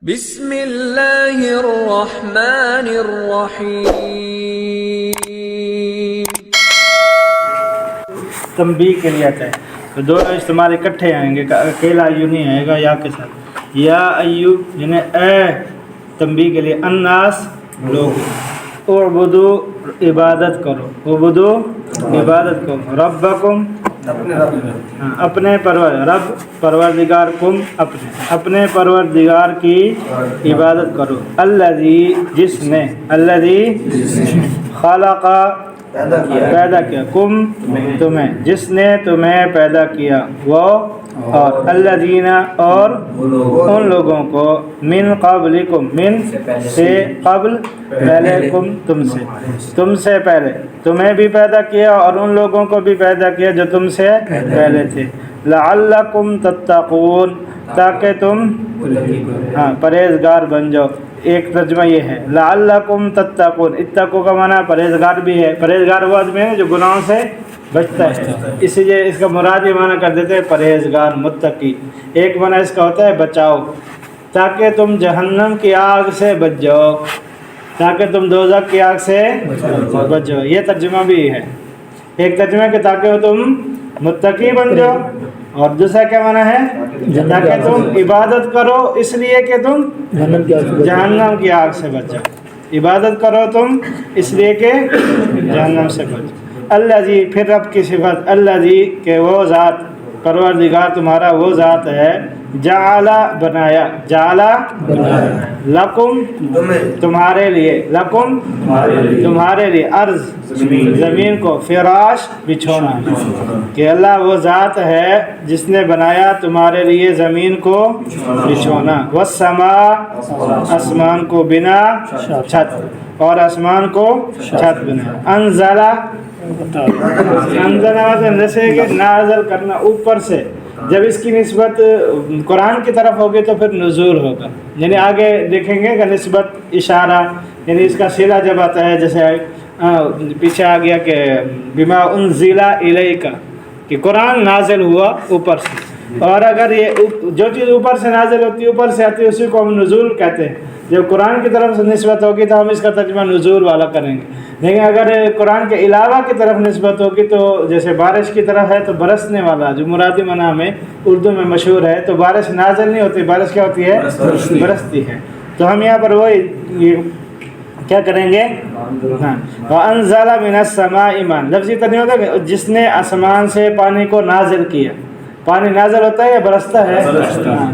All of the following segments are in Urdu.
بسم اللہ الرحمن الرحیم۔ تنبیہ کے لیے آتا ہے تو دونوں استعمال اکٹھے آئیں گے، اکیلا یوں نہیں آئے گا یا کے ساتھ۔ یا ایو یعنی اے تنبیہ کے لیے، الناس لوگ، اعبدو عبادت کرو، اعبدو عبادت کرو، ربکم اپنے رب پروردگار کم اپنے پروردگار کی عبادت کرو، الذی جس نے، الذی خلق پیدا کیا، کم تمہیں جس نے تمہیں پیدا کیا، وہ اور الذین اور ان لوگوں کو، من قبلکم من سے قبل پہلے، کم تم سے پہلے تمہیں بھی پیدا کیا اور ان لوگوں کو بھی پیدا کیا جو تم سے پہلے تھے، لعلکم تتقون تاکہ تم پرہیزگار بن جاؤ۔ ایک ترجمہ یہ ہے لعلکم تتقون، اتقوا کا معنی پرہیزگار بھی ہے، پرہیزگار وہ آدمی ہے جو گناہوں سے بچتا ہے، اسی لیے اس کا مراد یہ معنی کر دیتے ہیں پرہیزگار متقی۔ ایک معنی اس کا ہوتا ہے بچاؤ، تاکہ تم جہنم کی آگ سے بچ جاؤ، تاکہ تم دوزخ کی آگ سے بچ جاؤ، یہ ترجمہ بھی ہے۔ ایک ترجمہ کہ تاکہ تم متقی بن جاؤ، اور دوسرا کیا معنی ہے تاکہ تم عبادت کرو اس لیے کہ تم جہنم کی آگ سے بچ جاؤ، عبادت کرو تم اس لیے کہ جہنم سے بچ جاؤ۔ الذی پھر رب کی صفت، الذی کہ وہ ذات، پروردگار تمہارا وہ ذات ہے، جعل بنایا، جعل لکم تمہارے لیے، لکم تمہارے لیے، ارض زمین کو، فراش بچھونا، کہ اللہ وہ ذات ہے جس نے بنایا تمہارے لیے زمین کو بچھونا، والسماء آسمان کو، بنا چھت، اور آسمان کو چھت بنا، انزلہ جیسے کہ نازل کرنا اوپر سے، جب اس کی نسبت قرآن کی طرف ہوگی تو پھر نزول ہوگا، یعنی آگے دیکھیں گے کہ نسبت اشارہ، یعنی اس کا صلہ جب آتا ہے، جیسے پیچھے آ گیا کہ بما انزل الیک کہ قرآن نازل ہوا اوپر سے، اور اگر یہ جو چیز اوپر سے نازل ہوتی ہے، اوپر سے آتی ہے، اسی کو ہم نزول کہتے ہیں۔ جب قرآن کی طرف سے نسبت ہوگی تو ہم اس کا ترجمہ نزول والا کریں گے، لیکن اگر قرآن کے علاوہ کی طرف نسبت ہوگی تو جیسے بارش کی طرف ہے تو برسنے والا، جو مرادی معنی میں اردو میں مشہور ہے، تو بارش نازل نہیں ہوتی، بارش کیا ہوتی ہے؟ برستی ہے۔ تو ہم یہاں پر وہ کیا کریں گے؟ وَأَنزَلَ مِنَ السَّمَاءِ مَاءً، لفظی ترجمہ ہوتا ہے کہ جس نے آسمان سے پانی کو نازل کیا۔ پانی نازل ہوتا ہے یا برستا ہے؟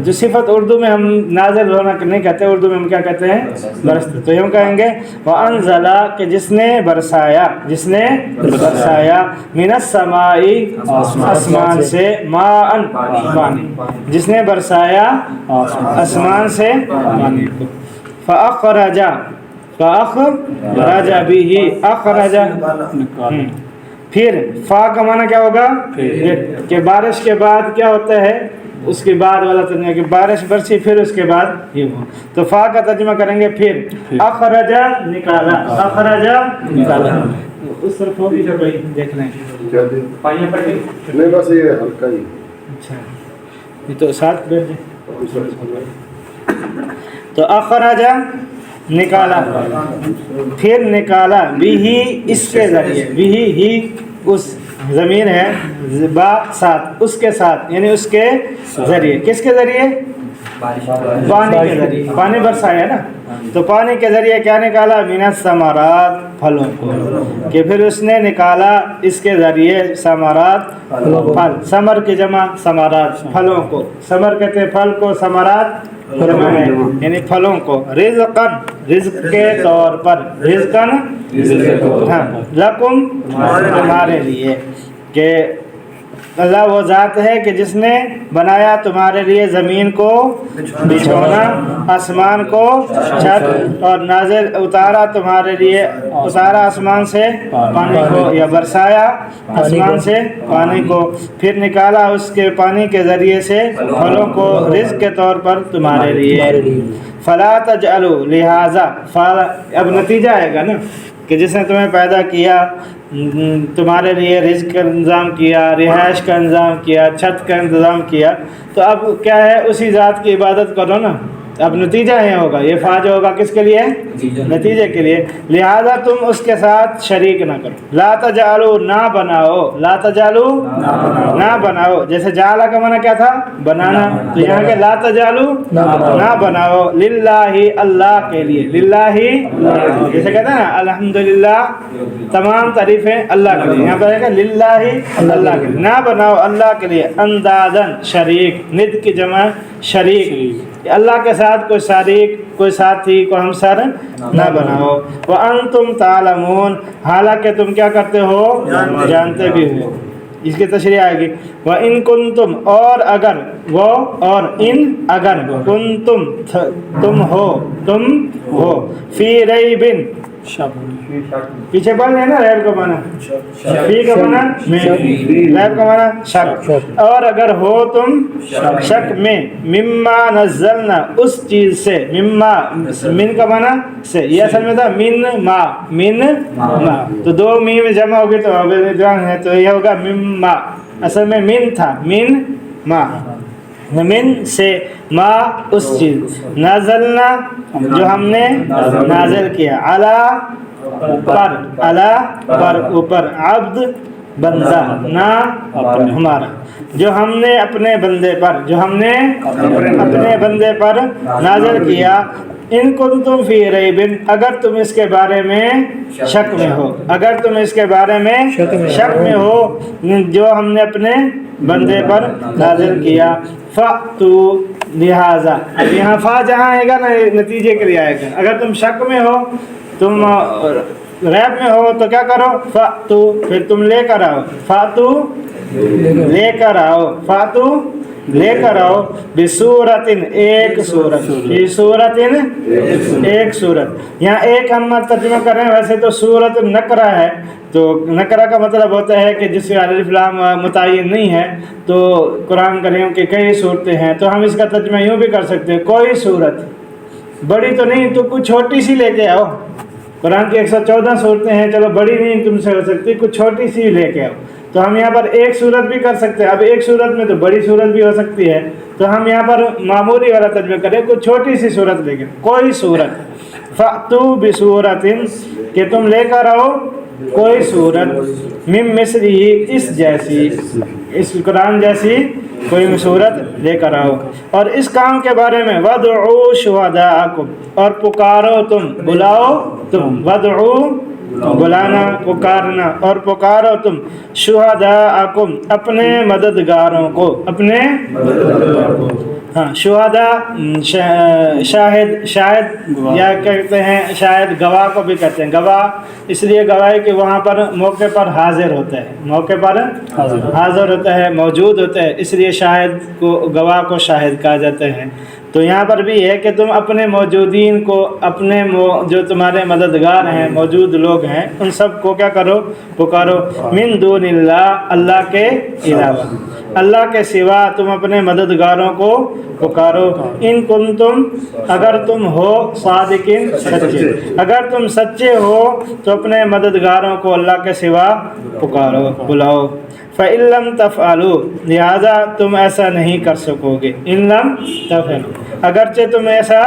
جو صفت اردو میں ہم نازل ہونا نہیں کہتے، اردو میں ہم کیا کہتے ہیں؟ برستا۔ تو ہم کہیں گے وَأَنزَلَ کہ جس نے برسایا، جس نے برسایا، مِنَ السَّمَاءِ آسمان سے، مَاءً پانی، جس نے برسایا آسمان سے پانی کو، فَأَخْرَجَ بِهِ، اخرج، پھر فا کا معنی کیا ہوگا کہ بارش کے بعد کیا ہوتا ہے، اس کے بعد والا ترجمہ کہ بارش برسی پھر اس کے بعد یہ ہوا، تو فا کا ترجمہ کریں گے پھر، اخرج نکالا، اخرج نکالا، اس طرف ہوگی جو بھائی دیکھ لیں پائیاں پڑ گئی نہیں، بس یہ ہلکا ہی، اچھا یہ تو ساتھ بیٹھ جائیں، تو اخرج نکالا، پھر نکالا، بھی اس کے ذریعے، بھی ہی اس ضمیر ہے، با ساتھ، اس کے ساتھ، یعنی اس کے ذریعے، کس کے ذریعے؟ پانی کے ذریعے، پانی برسایا نا، تو پانی کے ذریعے کیا نکالا؟ من الثمرات پھلوں کو، کہ پھر اس نے نکالا اس کے ذریعے ثمرات پھل، ثمر کی جمع ثمرات، پھلوں کو، ثمر کہتے ہیں پھل کو، ثمرات جمع ہے یعنی پھلوں کو، رزقاً رزق کے طور پر، رزقاً لکم تمہارے لیے، کہ اللہ وہ ذات ہے کہ جس نے بنایا تمہارے لیے زمین کو بچھونا، آسمان کو چھت، اور نازل اتارا تمہارے لیے، اتارا آسمان سے پانی کو، یا برسایا آسمان سے پانی کو، پھر نکالا اس کے پانی کے ذریعے سے پھلوں کو رزق کے طور پر تمہارے لیے۔ فلا تجعلوا، لہذا، اب نتیجہ آئے گا نا کہ جس نے تمہیں پیدا کیا، تمہارے لیے رزق کا انتظام کیا، رہائش کا انتظام کیا، چھت کا انتظام کیا، تو اب کیا ہے، اسی ذات کی عبادت کرو نا، اب نتیجہ یہ ہوگا، یہ فا جو ہوگا کس کے لیے؟ نتیجے کے لیے. لہذا تم اس کے ساتھ شریک نہ کرو. لا تجعلوا نہ بناؤ، لا تجعلوا نہ بناؤ. جیسے جعل کا معنی کیا تھا؟ بنانا. تو یہاں کے لا تجعلوا نہ بناؤ للہ اللہ کے لیے. للہ جیسے کہتے ہیں نا الحمدللہ تمام تعریفیں اللہ کے لیے، یہاں پر ہے کہ للہ اللہ کے لیے. نہ بناؤ اللہ کے لیے اندادن شریک، ند کی جمع شریک. اللہ کے ساتھ کوئی شریک، کوئی ساتھی، کوئی ہمسر نہ بناؤ. وَأَنْتُمْ تَعْلَمُونَ حالانکہ تم کیا کرتے ہو؟ جانتے بھی ہو. اس کی تشریح آئے گی. وَإِن كُنْتُمْ اور اگر، وہ اور ان اگر، کنتم تم ہو فی ریبن پیچھے پڑھ لیں نا ریب کا معنی، فی کا معنی میں، ریب کا معنی شک. اور اگر ہو تم شک میں، مما نزلنا اس چیز سے، مما من کا معنی سے، یہ اصل میں تھا من ما. تو دو میم جمع ہوگی تو یہ ہوگا مما. اصل میں من تھا، من ما، من سے، ما اس چیز، نازلنا جو ہم نے نازل کیا، علی پر اوپر، عبد بندہ، نا ہمارا، جو ہم نے اپنے بندے پر، جو ہم نے اپنے بندے پر نازل کیا. ان کنتم فی ریب اگر تم اس کے بارے میں شک میں ہو، اگر تم اس کے بارے میں شک میں ہو جو ہم نے اپنے بندے پر نازل کیا. فَأْتُوا لہذا، اب یہاں فا جہاں آئے گا نا نتیجے کے لیے آئے گا. اگر تم شک میں ہو، تم ریب میں ہو تو کیا کرو؟ فَأْتُوا پھر تم لے کر آؤ. فَأْتُوا لے کر آؤ. فَأْتُوا لے کر آؤ. بِصُورَةٍ ایک صورت، بِصُورَةٍ ایک صورت. یہاں ایک ہم ترجمہ کر رہے ہیں، ویسے تو صورت نکرہ ہے، تو نکرہ کا مطلب ہوتا ہے کہ جس کا الف لام متعین نہیں ہے. تو قرآن کریم کے کئی صورتیں ہیں، تو ہم اس کا ترجمہ یوں بھی کر سکتے ہیں کوئی صورت، بڑی تو نہیں تو کچھ چھوٹی سی لے کے آؤ. قرآن کی 114 صورتیں ہیں، چلو بڑی نہیں تم سے ہو سکتی، کچھ چھوٹی سی لے کے آؤ. تو ہم یہاں پر ایک صورت بھی کر سکتے ہیں. اب ایک صورت میں تو بڑی صورت بھی ہو سکتی ہے، تو ہم یہاں پر معمولی والا ترجمہ کریں، کوئی چھوٹی سی صورت لے کے، کوئی صورت. فَأْتُوا بِصُورَةٍ کہ تم لے کر آؤ کوئی صورت، مِن مِثْلِهِ اس جیسی، اس قرآن جیسی کوئی صورت لے کر آؤ. اور اس کام کے بارے میں وَادْعُوا شُهَدَاءَكُمْ اور پکارو تم، بلاؤ تم، وَادْعُوا بلانا، پکارنا، اور پکارو تم، شہداءکم اپنے مددگاروں کو، اپنے ہاں شہداء شاہد یا کہتے ہیں شاید گواہ کو بھی کہتے ہیں. گواہ اس لیے گواہی کہ وہاں پر موقع پر حاضر ہوتا ہے، موقع پر حاضر ہوتا ہے، موجود ہوتا ہے، اس لیے شاہد کو، گواہ کو شاہد کہا جاتا ہے. تو یہاں پر بھی ہے کہ تم اپنے موجودین کو، اپنے جو تمہارے مددگار ہیں، موجود لوگ ہیں، ان سب کو کیا کرو؟ پکارو. من دون اللہ اللہ کے علاوہ، اللہ کے سوا تم اپنے مددگاروں کو پکارو. ان کنتم اگر تم ہو صادقین سچے، اگر تم سچے ہو تو اپنے مددگاروں کو اللہ کے سوا پکارو، بلاؤ. فَإِن لَمْ تَفْعَلُوا لہذا تم ایسا نہیں کر سکو گے. إِن لَمْ تَفْعَلُوا اگرچہ تم ایسا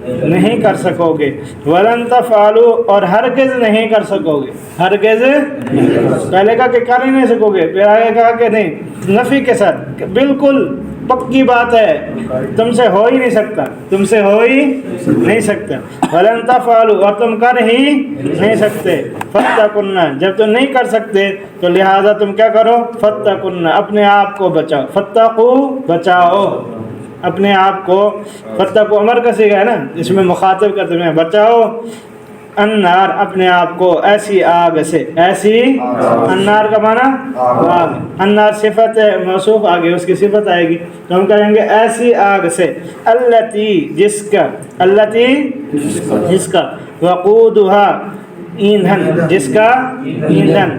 نہیں کر سکو گے. وَلَن تَفْعَلُوا اور ہرگز نہیں کر سکو گے. ہرگز پہلے کہا کہ کر ہی نہیں سکو گے، پھر آگے کہا کہ نہیں، نفی کے ساتھ، بالکل پکی بات ہے، تم سے ہو ہی نہیں سکتا، تم سے ہو ہی نہیں سکتا. وَلَن تَفْعَلُوا اور تم کر ہی نہیں سکتے. فَاتَّقُوا جب تم نہیں کر سکتے تو لہٰذا تم کیا کرو؟ فَاتَّقُوا اپنے آپ کو بچاؤ. فَاتَّقُوا بچاؤ اپنے آپ کو. فَاتَّقُوا امر کا صیغہ ہے نا، اس میں مخاطب کرتے ہیں بچاؤ. النار اپنے آپ کو، ایسی آگ سے، ایسی النار کا معنی آگ، النار صفت موصوف، آگے اس کی صفت آئے گی تو ہم کہیں گے ایسی آگ سے، التی جس کا، التی جس کا، وقودها ایندھن جس کا ایندھن،